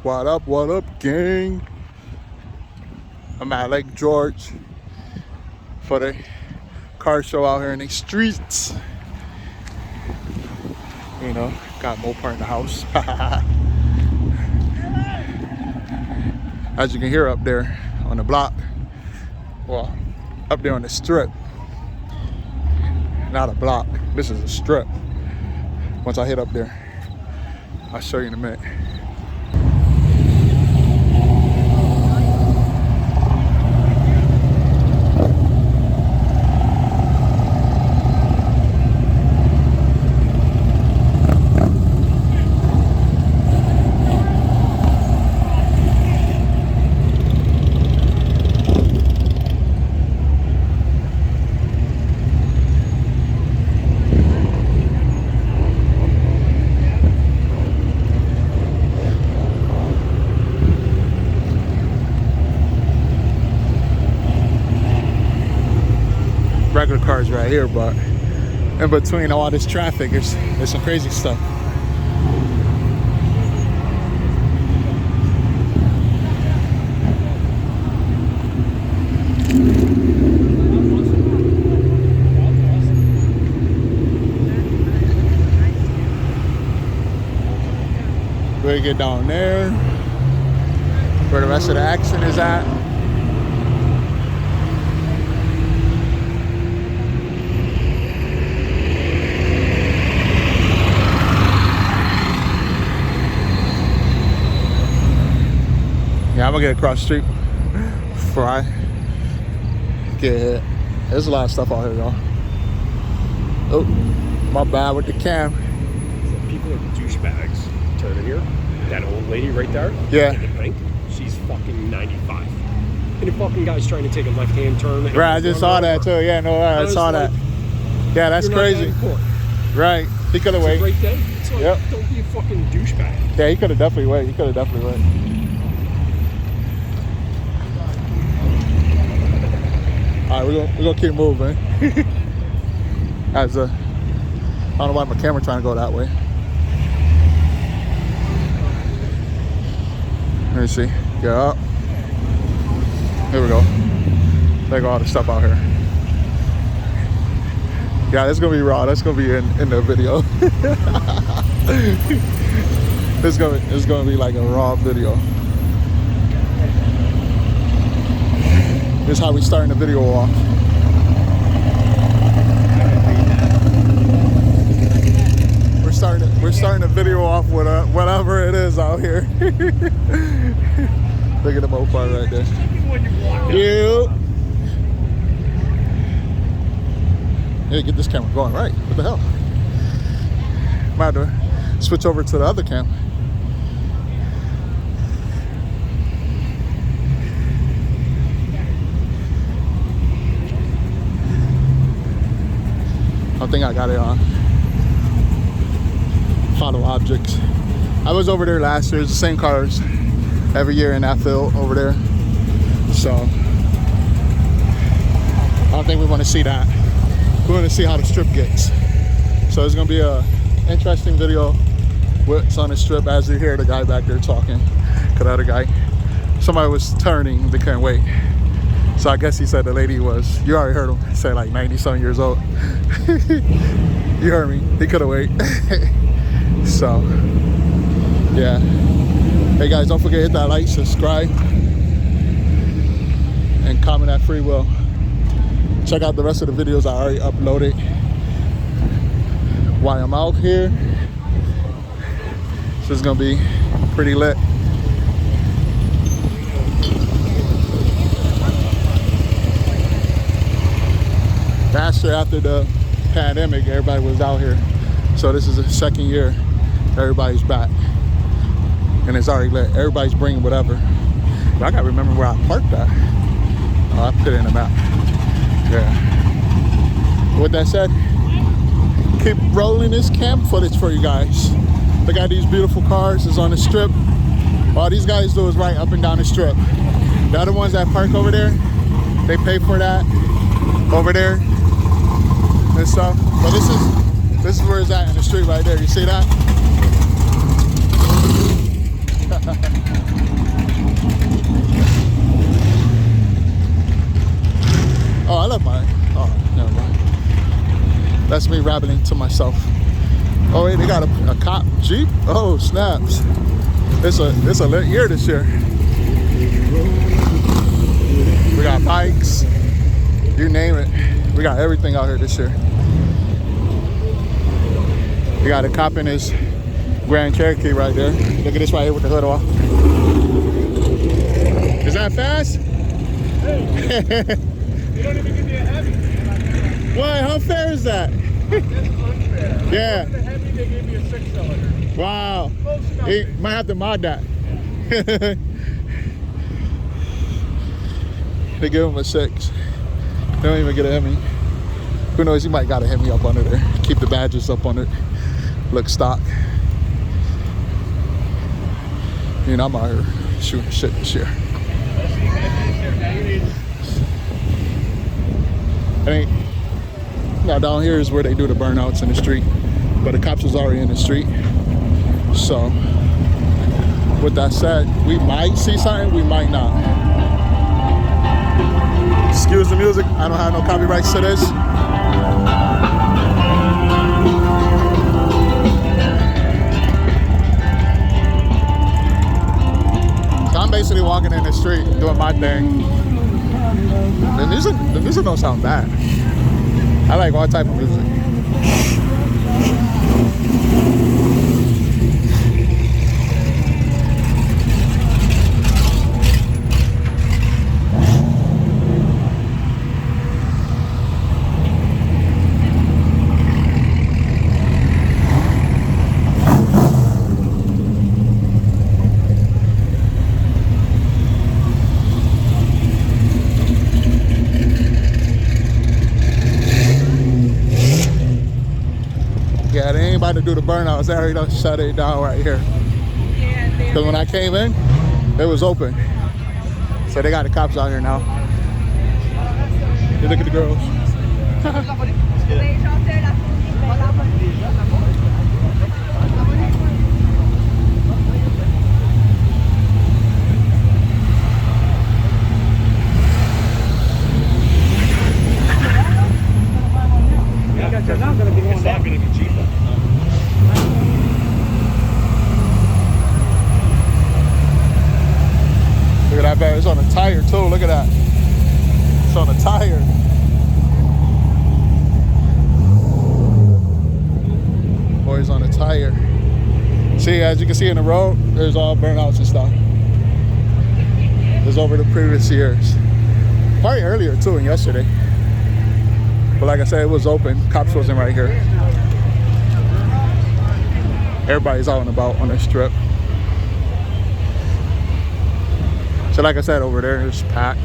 What up, gang? I'm at Lake George for the car show out here in the streets. You know, got Mopar in the house. As you can hear up there on the block, well, up there on the strip, not a block, this is a strip. Once I hit up there, I'll show you in a minute. Regular cars right here, but in between all this traffic, there's some crazy stuff. We get down there where the rest of the action is at. Yeah, I'm gonna get across the street before I get hit. There's a lot of stuff out here, y'all. Oh, my bad with the cam. People are douchebags. Turn in here. That old lady right there. Yeah. In the pink. She's fucking 95. And the fucking guy's trying to take a left-hand turn. And Right, I just saw that too. Yeah, no, I saw that. Yeah, that's crazy. Right. He could have waited. It's a great day. It's like, don't be a fucking douchebag. Yeah, he could have definitely waited. All right, we're gonna keep moving. I don't know why my camera trying to go that way. Let me see. Get up. Here we go. Take all the stuff out here. Yeah, that's gonna be raw. That's gonna be in the video. It's gonna be like a raw video. This is how we starting the video off. We're starting the video off with whatever it is out here. Look at the Mopar right there. You. Yeah, get this camera going right. What the hell? Might have to switch over to the other cam. I think I got it on. Follow objects. I was over there last year. It's the same cars every year in that field over there. So I don't think we want to see that. We want to see how the strip gets. So it's gonna be a interesting video. What's on the strip as you hear the guy back there talking. Cause the other guy, somebody was turning. They couldn't wait. So I guess he said the lady was, you already heard him, he said like 90-something years old. You heard me, he couldn't wait. So, yeah. Hey guys, don't forget to hit that like, subscribe, and comment at free will. Check out the rest of the videos I already uploaded while I'm out here. This is gonna be pretty lit. Last year after the pandemic, everybody was out here. So this is the second year everybody's back. And it's already lit. Everybody's bringing whatever. But I gotta remember where I parked at. Oh, I put it in the map. Yeah. With that said, keep rolling this cam footage for you guys. Look at these beautiful cars. It's on the strip. All these guys do is ride up and down the strip. The other ones that park over there, they pay for that over there and stuff. But this is where it's at in the street right there. You see that? Oh, I love mine. Oh, never mind. That's me rambling to myself. Oh wait, they got a cop Jeep. Oh snaps! It's a lit year this year. We got bikes, you name it. We got everything out here this year. We got a cop in his Grand Cherokee right there. Look at this right here with the hood off. Is that fast? Hey, you don't even give me a heavy. Why? How fair is that? That's unfair. Yeah. The heavy, they gave me a 6-cylinder. Wow. He might have to mod that. They give him a 6. They don't even get a Hemi. Who knows? He might got a Hemi up under there. Keep the badges up on it. Look stock. You know, I'm out here shooting shit this year. Now down here is where they do the burnouts in the street, but the cops was already in the street. So with that said, we might see something, we might not. Excuse the music, I don't have no copyrights to this. So I'm basically walking in the street doing my thing. The music don't sound bad. I like all type of music. Yeah, they ain't about to do the burnouts. They already done shut it down right here. Because when I came in, it was open. So they got the cops out here now. You look at the girls. It's not going to be cheaper. Look at that bag. It's on a tire too. Look at that. It's on a tire. Boys on a tire. See, as you can see in the road, there's all burnouts and stuff. It's over the previous years. Probably earlier too, and yesterday. But like I said, it was open. Cops wasn't right here. Everybody's out and about on this strip. So like I said, over there, it's packed.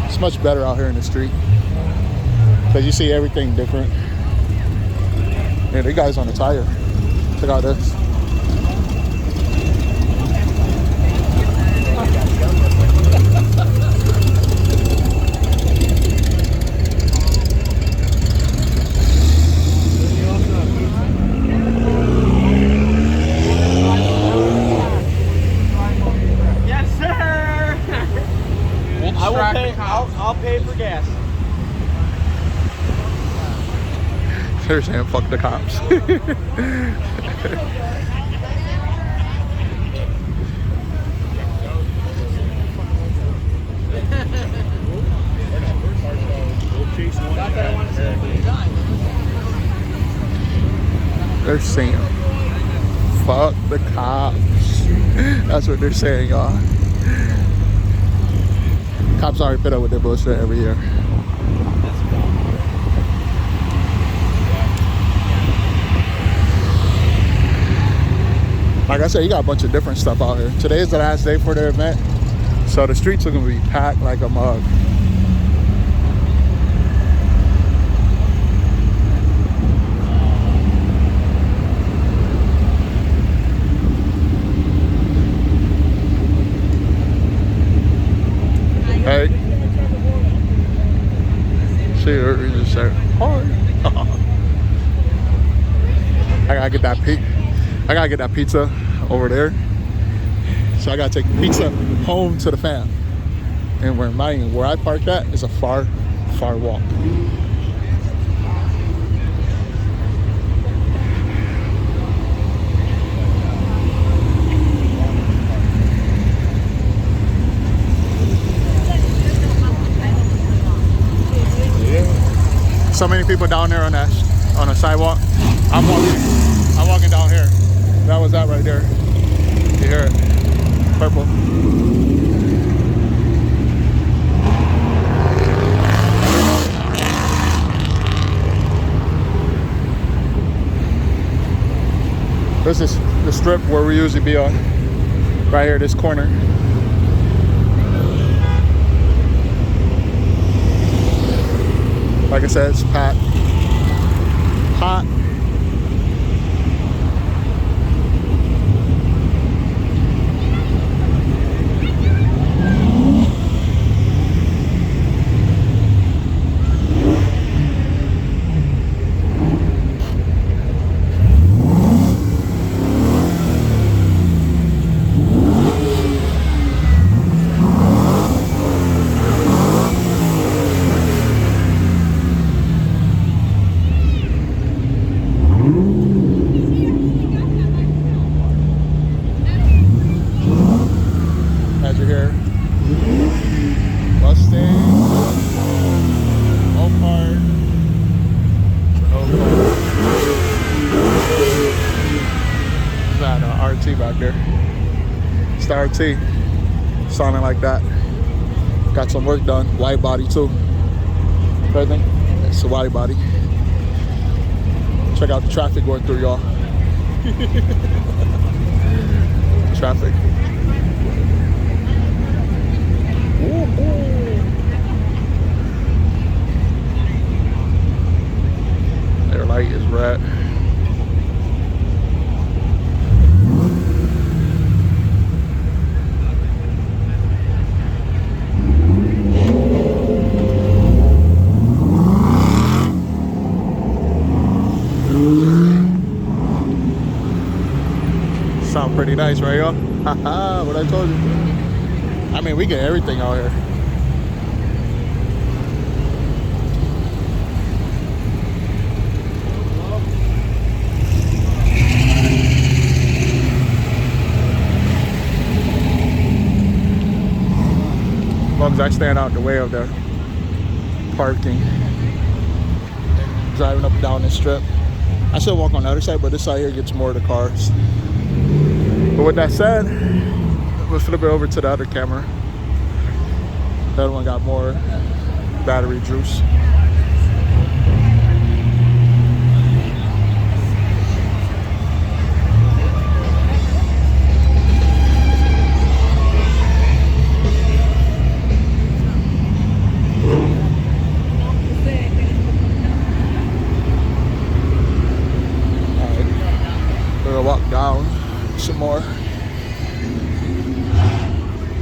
It's much better out here in the street. Because you see everything different. Yeah, the guy's on a tire. Check out this. I'll pay for gas. They're saying fuck the cops. They're saying fuck the cops. That's what they're saying, y'all. Cops already put up with their bullshit every year. Like I said, you got a bunch of different stuff out here. Today is the last day for the event, so the streets are gonna be packed like a mug. Hey. See her, you just say, hi. I gotta get that I gotta get that pizza over there. So I gotta take the pizza home to the fam. And where I parked at is a far walk. So many people down there on the sidewalk. I'm walking down here. That was that right there. You hear it? Purple. This is the strip where we usually be on. Right here, this corner. Like I said, it's packed. Hot. As you hear, Mustang, Mopar, Is that an RT back there? It's the RT, sounding like that. Got some work done, wide body too. Everything, it's a wide body. Check out the traffic going through, y'all. Traffic. Their light is red. Sound pretty nice, right, y'all? Haha, what I told you. I mean, we get everything out here. As long as I stand out the way of their parking, driving up and down this strip. I should walk on the other side, but this side here gets more of the cars. But with that said, we'll flip it over to the other camera. The other one got more battery juice. Alright, we're gonna walk down some more.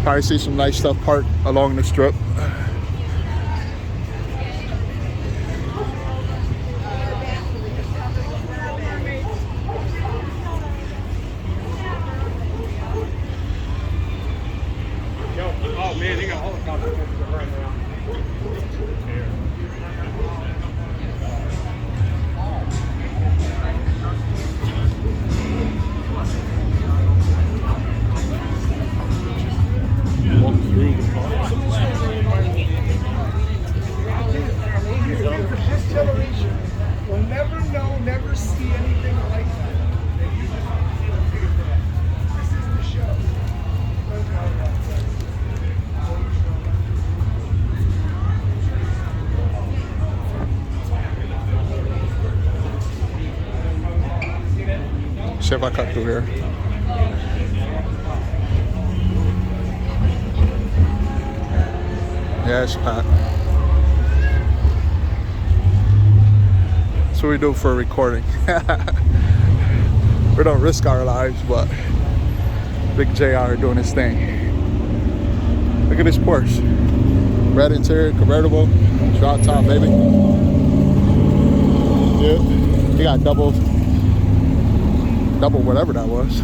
Probably see some nice stuff parked along the strip. Oh man, they got helicopters right now. Walk through the park. This generation will never know, never see anything like that. This is the show. See if I cut through here. Yeah, it's packed. That's what we do for recording. We don't risk our lives, but Big JR doing his thing. Look at this Porsche. Red interior, convertible, drop top, baby. Yeah, he got double double whatever that was.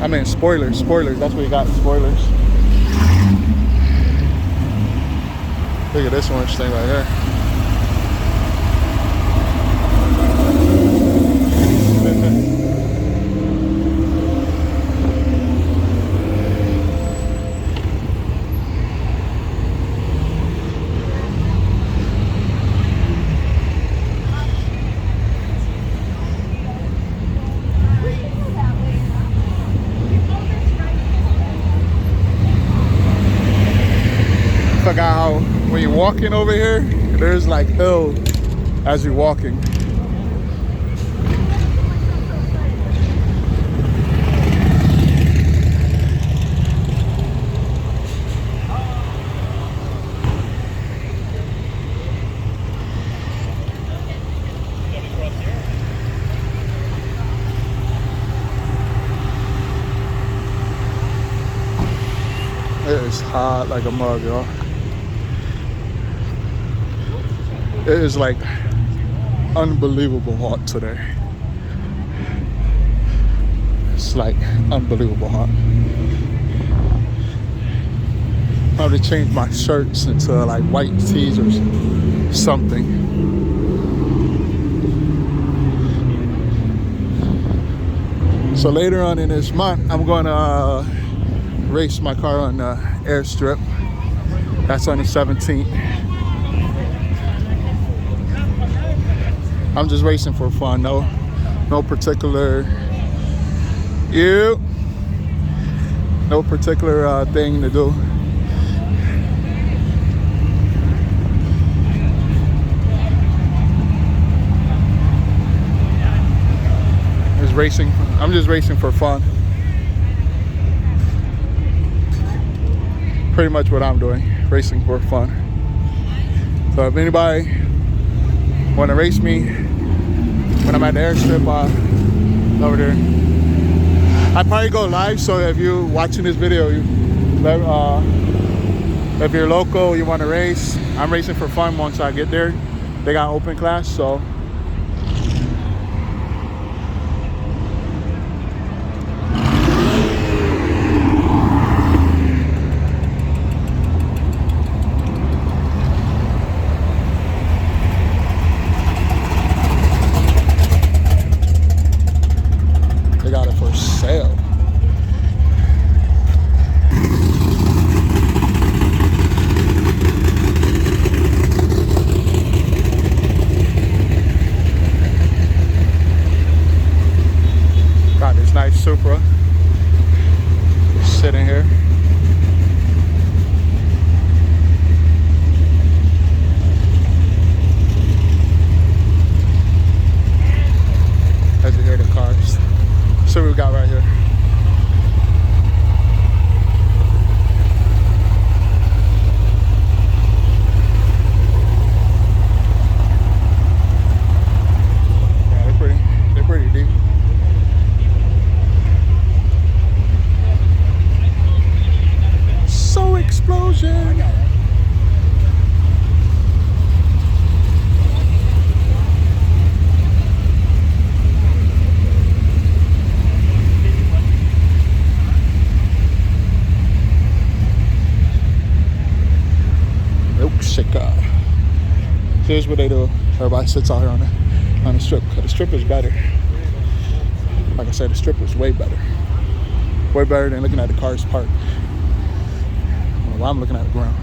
I mean spoilers, that's what you got, spoilers. Look at this orange thing right here. Forgot how when you're walking over here, there's like hills as you're walking. It is hot like a mug, y'all. It is like unbelievable hot today. It's like unbelievable hot. I have to change my shirts into like white tees or something. So later on in this month, I'm going to race my car on the airstrip. That's on the 17th. I'm just racing for fun, no particular no particular thing to do. I'm just racing for fun. Pretty much what I'm doing, racing for fun. So if anybody want to race me when I'm at the airstrip over there, I probably go live. So if you're watching this video, if you're local, you want to race, I'm racing for fun. Once I get there, they got open class, so sale. Got this nice Supra sitting here. As you hear the cars. So what we got right here. Yeah, they're pretty deep. So explosion. Here's what they do. Everybody sits out here on the strip. The strip is better. Like I said, the strip is way better. Way better than looking at the cars parked. Well, I'm looking at the ground.